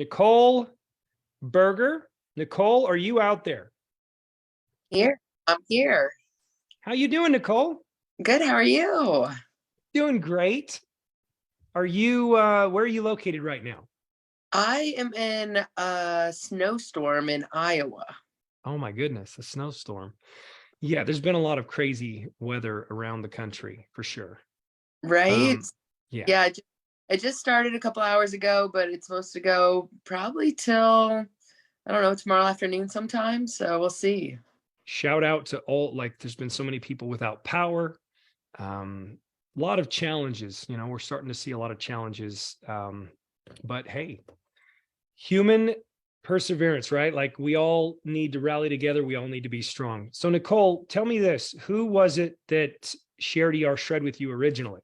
Nicole Berger. Nicole, are you out there? Here. I'm here. How you doing, Nicole? Good. How are you? Doing great. Are you where are you located right now? I am in a snowstorm in Iowa. Oh my goodness, a snowstorm. Yeah, there's been a lot of crazy weather around the country for sure. Right? Yeah. Yeah, it just started a couple hours ago, but it's supposed to go probably till, I don't know, tomorrow afternoon sometime. So we'll see. Shout out to all, like, there's been so many people without power. A lot of challenges, we're starting to see a lot of challenges. But hey, human perseverance, right? Like, we all need to rally together. We all need to be strong. So Nicole, tell me this, who was it that shared ER Shred with you originally?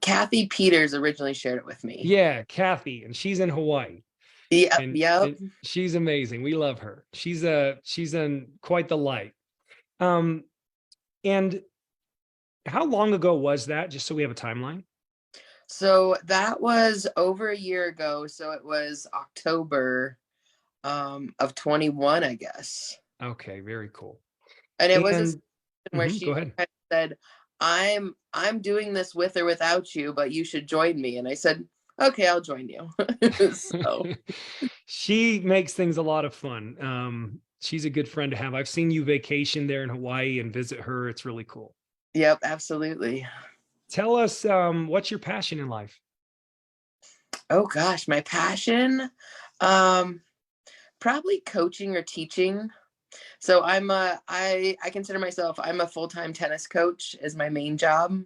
Kathy Peters originally shared it with me. Yeah, Kathy, and she's in Hawaii. Yep, And, yep. and she's amazing. We love her. She's in quite the light. Um, and how long ago was that? Just so we have a timeline. So that was over a year ago. So it was October of 21, I guess. Okay, very cool. And it was a And situation where go she ahead. kind of said, I'm doing this with or without you, but you should join me. And I said, okay, I'll join you. So She makes things a lot of fun. She's a good friend to have. I've seen you vacation there in Hawaii and visit her. It's really cool. yep, absolutely. Tell us, what's your passion in life? Oh gosh, my passion. Um, Probably coaching or teaching. So I consider myself, I'm a full-time tennis coach is my main job.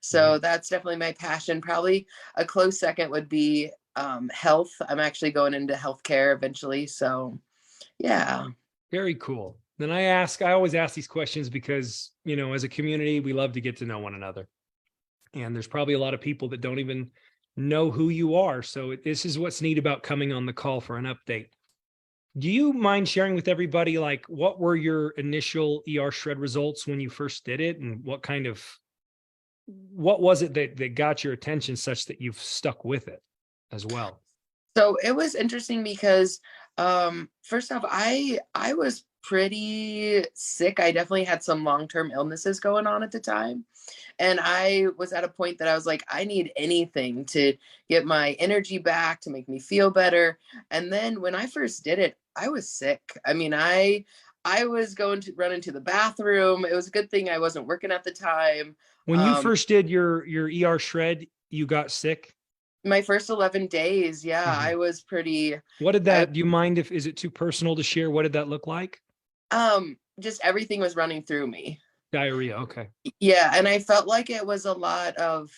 So that's definitely my passion. Probably a close second would be health. I'm actually going into healthcare eventually. So yeah. Very cool. Then I always ask these questions because, as a community, we love to get to know one another. And there's probably a lot of people that don't even know who you are. So this is what's neat about coming on the call for an update. Do you mind sharing with everybody, like, what were your initial ER Shred results when you first did it? And what was it that got your attention such that you've stuck with it as well? So it was interesting because first off, I was pretty sick. I definitely had some long-term illnesses going on at the time. And I was at a point that I was like, I need anything to get my energy back, to make me feel better. And then when I first did it, I was sick. I mean, I was going to run into the bathroom. It was a good thing I wasn't working at the time. When you first did your ER Shred, you got sick? My first 11 days, yeah, Mhm. I was pretty, What did I, that, do you mind if, is it too personal to share? What did that look like? just everything was running through me. Diarrhea. Okay. Yeah, and I felt like it was a lot of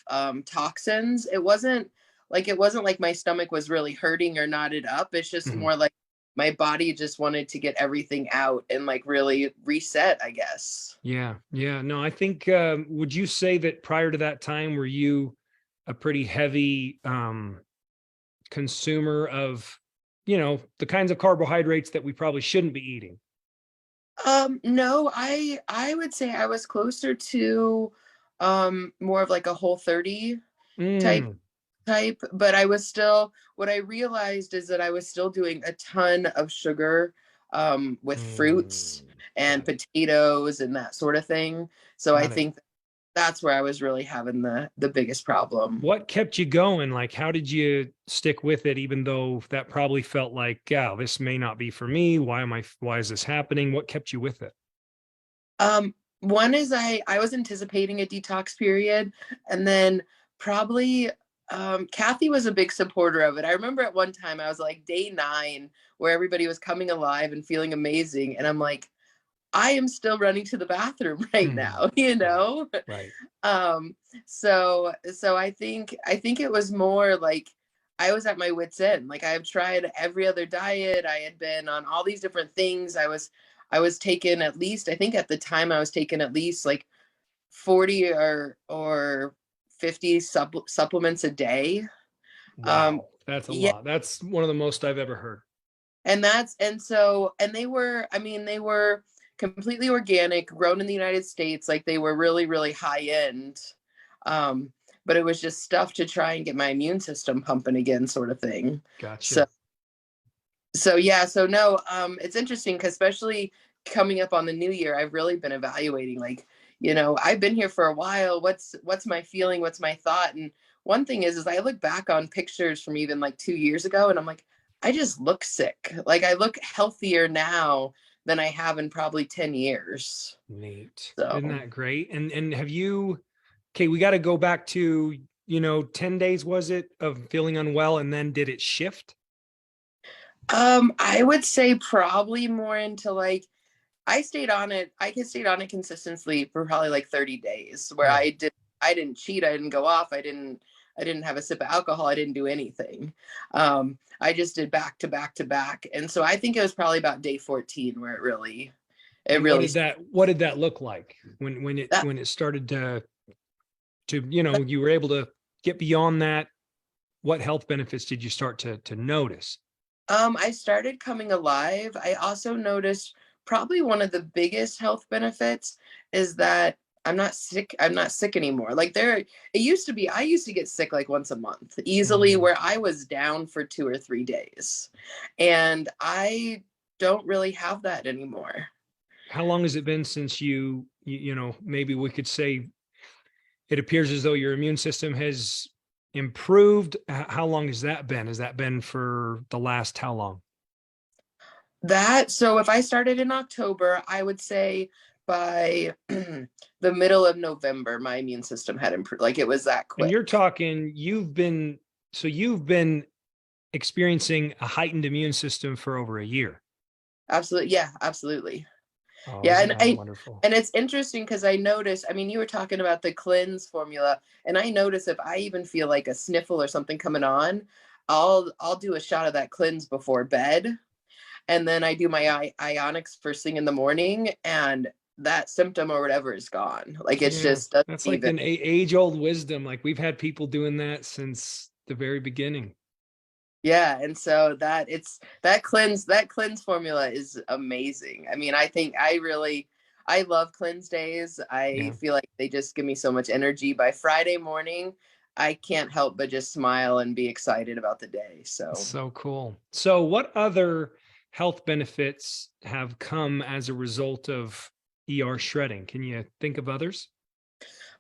toxins. It wasn't like my stomach was really hurting or knotted up. It's just Mhm. more like my body just wanted to get everything out and like really reset, I guess. Yeah. Yeah. No, I think, would you say that prior to that time, were you a pretty heavy consumer of, the kinds of carbohydrates that we probably shouldn't be eating? No, I would say I was closer to more of like a Whole 30 type Mm, type, but I was still, what I realized is that I was still doing a ton of sugar with fruits and got it. potatoes and that sort of thing. So I Got it. think that's where I was really having the biggest problem. What kept you going? Like, how did you stick with it, even though that probably felt like, yeah, this may not be for me. Why is this happening? What kept you with it? One is I was anticipating a detox period, and then probably Kathy was a big supporter of it. I remember at one time I was like day 9 where everybody was coming alive and feeling amazing, and I'm like, I am still running to the bathroom right Hmm. now, Right. Right. um so I think it was more like I was at my wit's end. Like, I have tried every other diet, I had been on all these different things. I was taking, at least I think at the time I was taking at least like 40 or 50 supplements a day. um Wow. That's a yeah, lot. That's one of the most I've ever heard. and they were, I mean, they were completely organic, grown in the United States. Like, they were really, really high end. um but it was just stuff to try and get my immune system pumping again, sort of thing. So Gotcha. yeah, so no, it's interesting because especially coming up on the new year, I've really been evaluating, like, I've been here for a while. What's my feeling? What's my thought? And one thing is I look back on pictures from even like 2 years ago, and I'm like, I just look sick. Like I look healthier now than I have in probably 10 years. Neat. Isn't So that great? And have you, okay, we got to go back to, 10 days was it of feeling unwell, and then did it shift? I would say probably more into like I stayed on it. I stayed on it consistently for probably like 30 days where Yeah. I didn't cheat. I didn't go off. I didn't have a sip of alcohol. I didn't do anything. I just did back to back to back. And so I think it was probably about day 14 where it And what really, did that look like that, when it started to you were able to get beyond that? What health benefits did you start to notice? I started coming alive. I also noticed probably one of the biggest health benefits is that I'm not sick. I'm not sick anymore. Like it used to be, I used to get sick like once a month easily, Mm. where I was down for 2 or 3 days. And I don't really have that anymore. How long has it been since maybe we could say it appears as though your immune system has improved? How long has that been? Has that been for the last how long? So if I started in October, I would say by the middle of November, my immune system had improved. Like it was that And you're quick. talking, you've been experiencing a heightened immune system for over a year. Absolutely. Yeah, absolutely. Oh, Yeah, isn't that wonderful? and it's interesting because I noticed, I mean, you were talking about the cleanse formula, and I notice if I even feel like a sniffle or something coming on, I'll do a shot of that cleanse before bed, and then I do my ionics first thing in the morning, and that symptom or whatever is gone. Like it's Yeah, just doesn't that's like even. an age-old wisdom. Like we've had people doing that since the very beginning. Yeah, and so that cleanse formula is amazing. I mean, I think I love cleanse days. I Yeah, feel like they just give me so much energy. By Friday morning, I can't help but just smile and be excited about the day. So so cool. So, what other health benefits have come as a result of ER shredding? Can you think of others?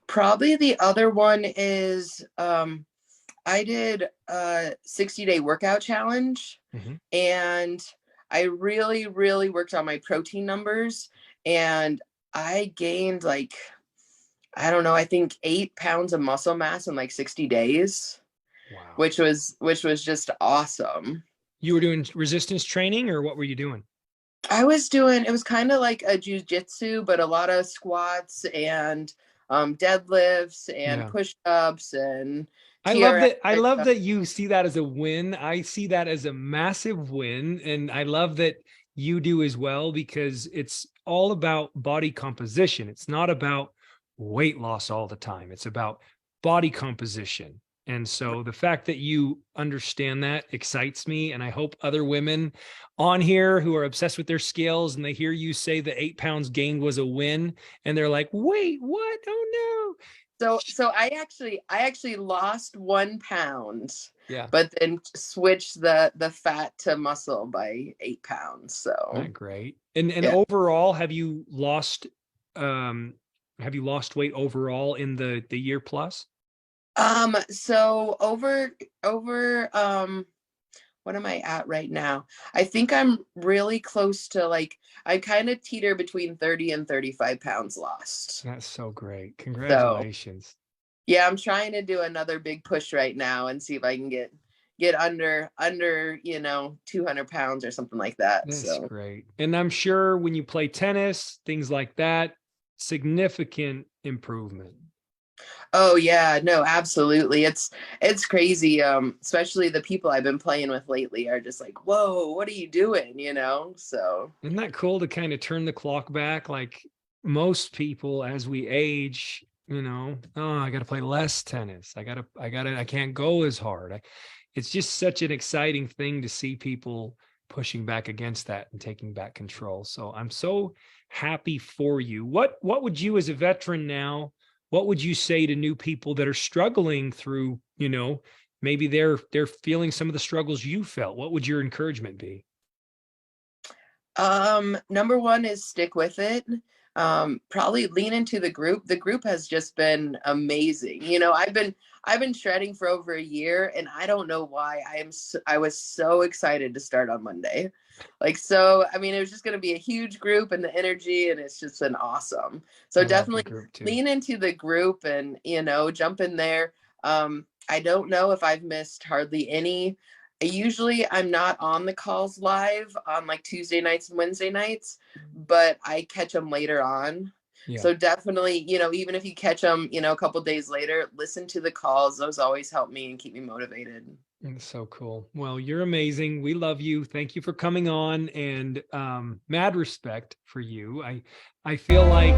probably the other one is I did a 60-day workout challenge, Mhm. and I really, really worked on my protein numbers, and I gained like, I don't know, I think 8 pounds of muscle mass in like 60 days, Wow. which was just awesome. You were doing resistance training, or what were you doing? It was kind of like a jujitsu, but a lot of squats and deadlifts and Yeah. push-ups and I love TRX. that. I love that you see that as a win. I see that as a massive win. And I love that you do as well, because it's all about body composition. It's not about weight loss all the time. It's about body composition. And so the fact that you understand that excites me. And I hope other women on here who are obsessed with their scales and they hear you say the 8 pounds gained was a win, and they're like, wait, what? Oh no. So I actually lost 1 pound, Yeah. but then switched the fat to muscle by 8 pounds. So Not great. And yeah. overall, um have you lost weight overall in the year plus? So over what am I at right now? I think I'm really close to like I kind of teeter between 30 and 35 pounds lost. That's so great. So Congratulations. yeah, I'm trying to do another big push right now and see if I can get under 200 pounds or something like that. That's So great. And I'm sure when you play tennis, things like that, significant improvement. oh yeah, no, absolutely. It's crazy. Especially the people I've been playing with lately are just like, whoa, what are you doing? So Isn't that cool to kind of turn the clock back? Like most people, as we age, oh, I got to play less tennis. I can't go as hard. It's just such an exciting thing to see people pushing back against that and taking back control. So I'm so happy for you. What would you, as a veteran now, what would you say to new people that are struggling through, maybe they're feeling some of the struggles you felt? What would your encouragement be? Number one is stick with it. Probably lean into the group. The group has just been amazing. I've been shredding for over a year, and I don't know why. I was so excited to start on Monday. I mean, it was just going to be a huge group and the energy, and it's just been awesome. So I love the definitely group too. lean into the group and, jump in there. I don't know if I've missed hardly any. Usually I'm not on the calls live on like Tuesday nights and Wednesday nights, but I catch them later on. Yeah. So definitely, even if you catch them, a couple days later, listen to the calls. Those always help me and keep me motivated. It's so cool. Well, you're amazing. We love you. Thank you for coming on, and mad respect for you. I feel like